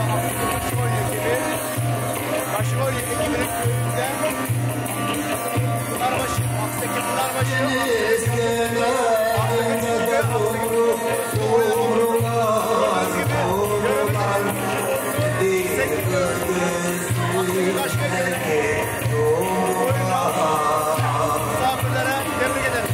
Başrol ekibi. Başrol ekibinin köyünde Pınarbaşı, Akseki Pınarbaşı, misafirlere tebrik ederim.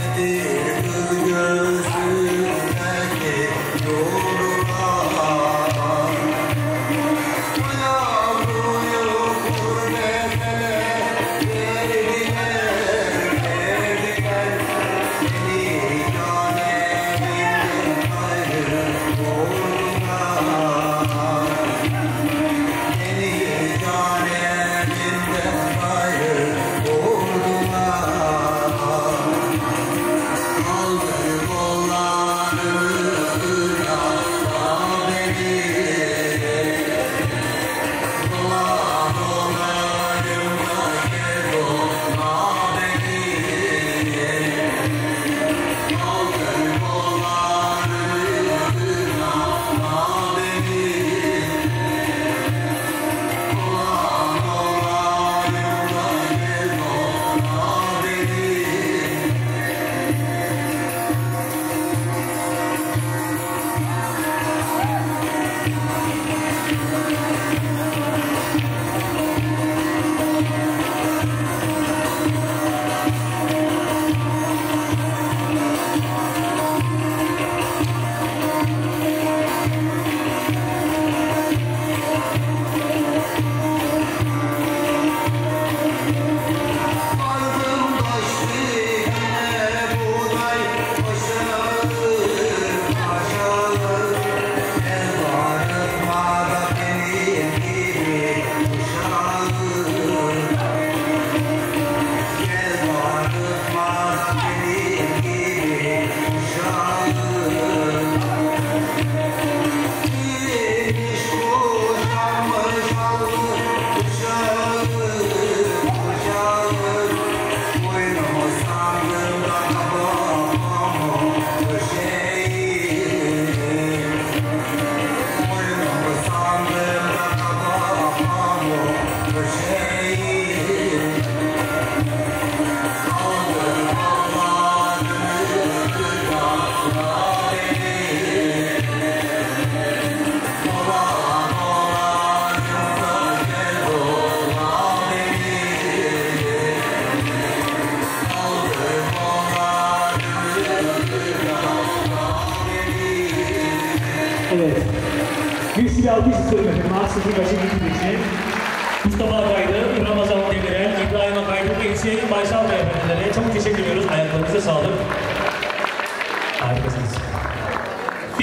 Evet. Büyük bir alkış istiyorum efendim. Aksızın başı gittiği için. Mustafa Akay'dı, Ramazan Demirel, İbrahim Akay'dı ve İçiye'nin Baysal Beyefendilere çok teşekkür ediyoruz. Ayaklarınıza sağlık. Harikasınız.